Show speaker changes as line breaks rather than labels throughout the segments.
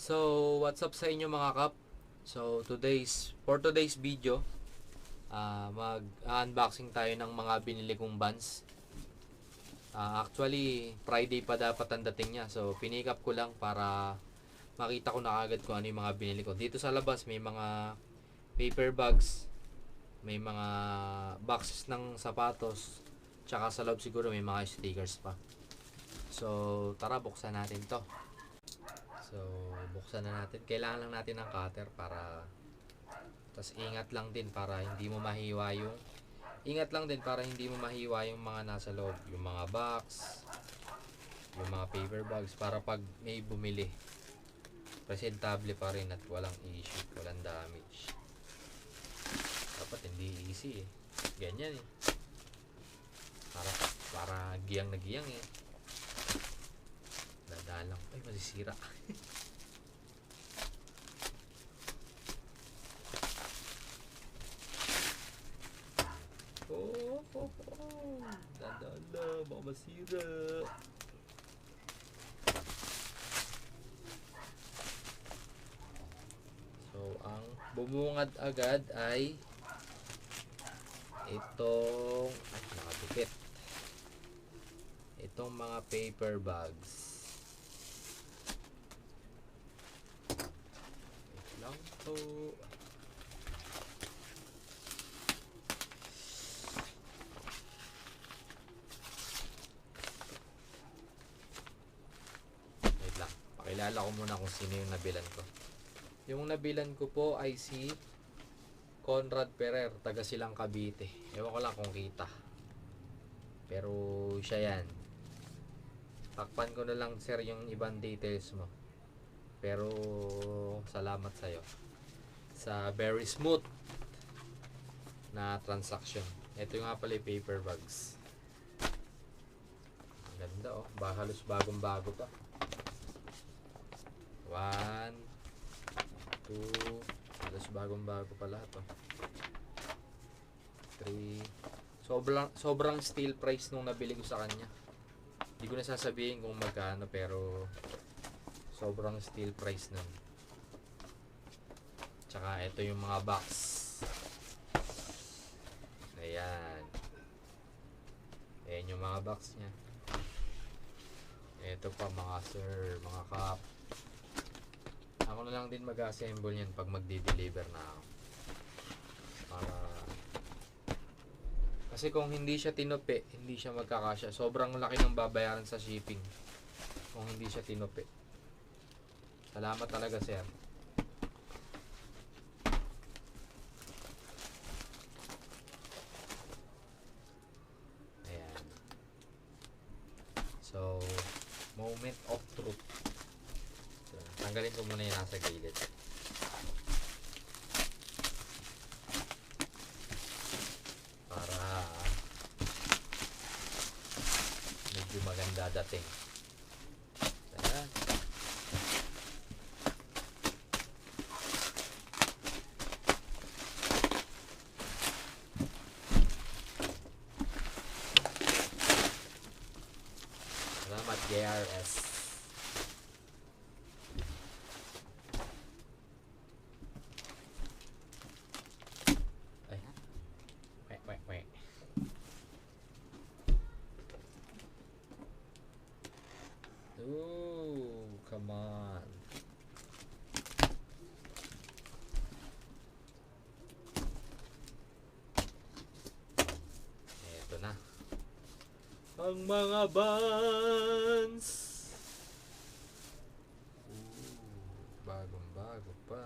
So, what's up sa inyo mga kap? So, for today's video, mag-unboxing tayo ng mga binili kong buns. Actually, Friday pa dapat ang dating niya. So, pinick up ko lang para makita ko na agad kung ano yung mga binili ko. Dito sa labas, may mga paper bags, may mga boxes ng sapatos, tsaka sa loob siguro may mga stickers pa. So, tara, buksan natin to. So, buksan na natin. Kailangan lang natin ng cutter para tas ingat lang din para hindi mo mahiwa yung mga nasa loob, yung mga box, yung mga paper bags para pag may bumili presentable pa rin at walang issue, walang damage. Dapat hindi easy eh. Ganyan eh. Para giyang na giyang eh. Dadalang. Ay, masisira. Dadala. Baka masira. So, ang bumungad agad ay itong nakadikit. Itong mga paper bags. Wait lang to. Wait lang. Pakilala ko muna kung sino yung nabilan ko. Yung nabilan ko po ay si Conrad Ferrer, taga Silang Cavite. Ewan ko lang kung kita. Pero siya yan. Takpan ko na lang sir yung ibang details mo. Pero salamat sa'yo sa very smooth na transaction. Ito yung nga pala yung paper bags. Ang ganda oh. Halos bagong bago pa. 1, 2, halos bagong bago pa lahat oh. 3. Sobrang steal price nung nabili ko sa kanya. Hindi ko na sasabihin kung magkano pero sobrang steal price nun. Tsaka ito yung mga box. Ayan. Ayan yung mga box nya. Ito pa mga sir, mga kap. Ako na lang din mag-assemble yan pag magdi-deliver na ako. Kasi kung hindi siya tinupi, hindi siya magkakasya. Sobrang laki ng babayaran sa shipping kung hindi siya tinupi. Salamat talaga sir. Ayan. So, moment of truth. So, tanggalin ko muna yung nasa gilid. Para medyo maganda dating. Ayan. Salamat JRS. Ay. Wait. Ooh, come on. Ito na. Ang mga buns. Bagong-bago pa.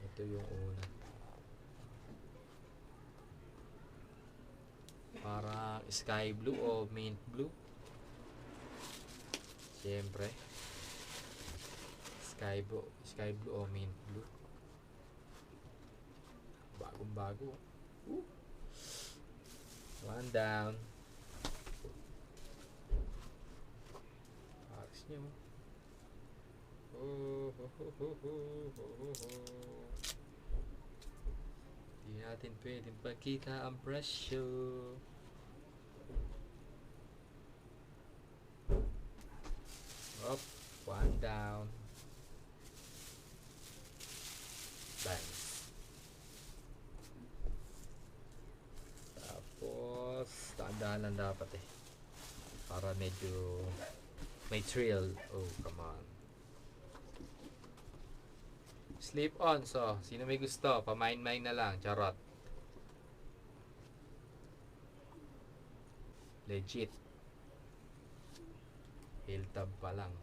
Ito yung una. Parang sky blue o mint blue. Siyempre. Sky blue o mint blue. Bagong-bago. One down. Paris nyo. Di natin pwedeng pagkita ang presyo. Tindahan lang dapat eh. Para medyo may thrill. Oh, come on. Slip on. So, sino may gusto? Pamain-main na lang. Charot. Legit. Heel tab pa lang.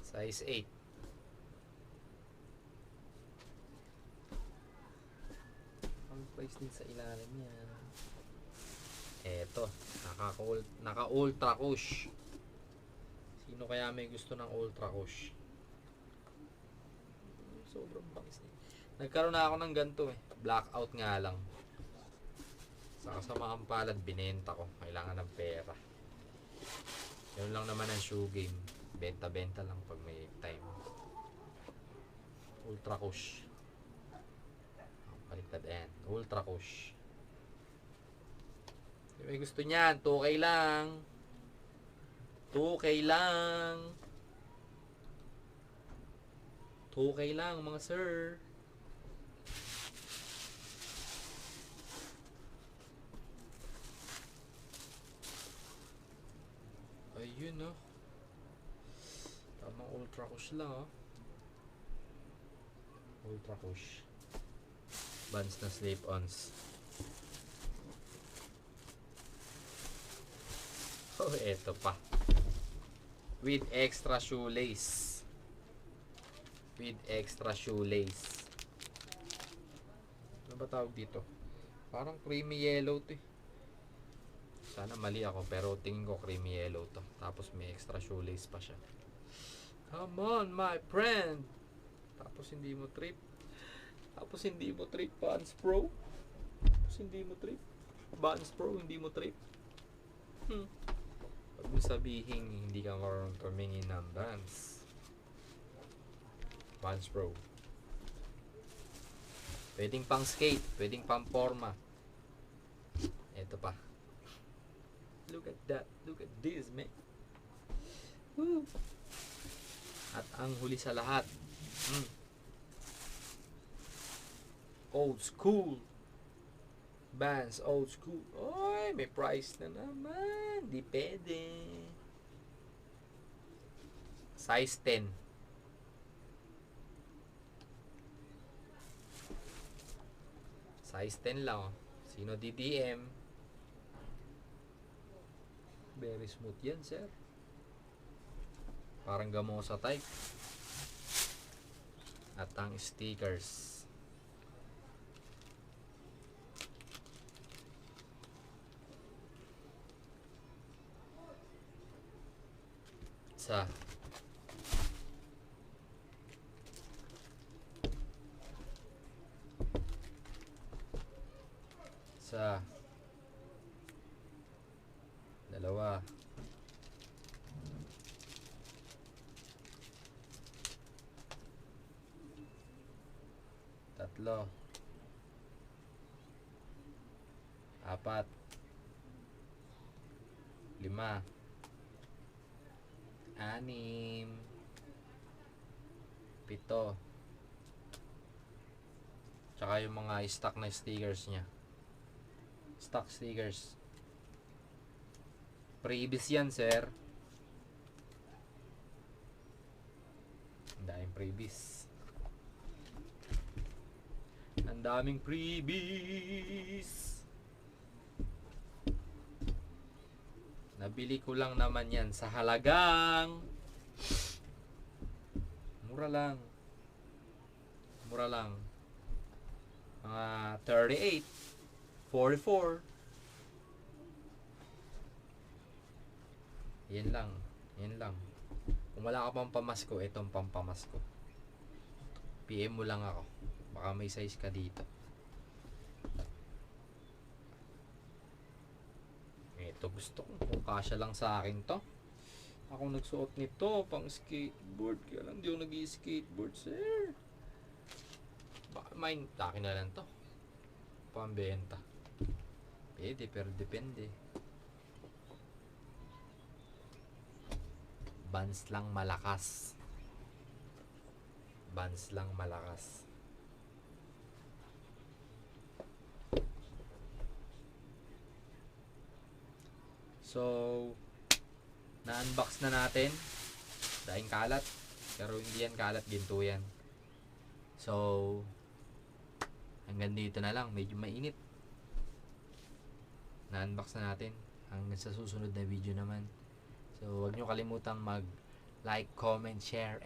Size 8. Ang price din sa ilalim yan. Eto, naka-ultra cush. Sino kaya may gusto ng ultra cush? Sobrang bangis niya. Nagkaroon na ako ng ganito eh. Blackout nga lang. Sa kasamaang palad, binenta ko. Kailangan ng pera. Yun lang naman ang shoe game. Benta-benta lang pag may time. Ultra cush. Baliktad yan. Ultra cush. May gusto niyan, 2K lang. 2K lang. 2K lang mga sir. Ayun no. Tamang ultra cush lang oh. Ultra cush. Vans na slip-ons. Oh, eto pa. With extra shoelace. With extra shoelace. Ano ba tawag dito? Parang creamy yellow to eh. Sana mali ako pero tingin ko creamy yellow to. Tapos may extra shoelace pa siya. Come on my friend. Tapos hindi mo trip. Tapos hindi mo trip Vans Pro. Tapos hindi mo trip Vans Pro, hindi mo trip. Huwag mo sabihin hindi ka marunong tumingin ng Vans. Vans Pro. Pwedeng pang skate, pwedeng pang forma. Ito pa. Look at that, look at this man. Woo. At ang huli sa lahat, old school. Vans old school. Oy, may price na naman. Di pwede. Size 10. Size 10 lang. Oh. Sino DDM? Very smooth yan, sir. Parang gamosa type. At ang stickers. Sa dalawa, tatlo, apat, lima, anim, pito, tsaka yung mga stock na stickers nya. Stock stickers. Previous yan, sir. Ang daming previous. Ang daming previous. Nabili ko lang naman yan sa halagang mura lang. Mura lang. Mga 38, 44. Yan lang. Yan lang. Kung wala ka pang pamasko, itong pampamasko. PM mo lang ako. Baka may size ka dito. Ito gusto ko. Kung kasya lang sa akin to. Ako nagsuot nito pang skateboard. Kaya lang di ako nag-skateboard, sir. Baka mine. Akin na lang to. Pambenta. Pwede, pero depende. Vans lang malakas. VANS lang malakas. So, na-unbox na natin. Daing kalat. Pero hindi yan kalat, ginto yan. So, hanggang dito na lang. Medyo mainit. Na-unbox na natin. Hanggang sa susunod na video naman. So, huwag nyo kalimutang mag-like, comment, share,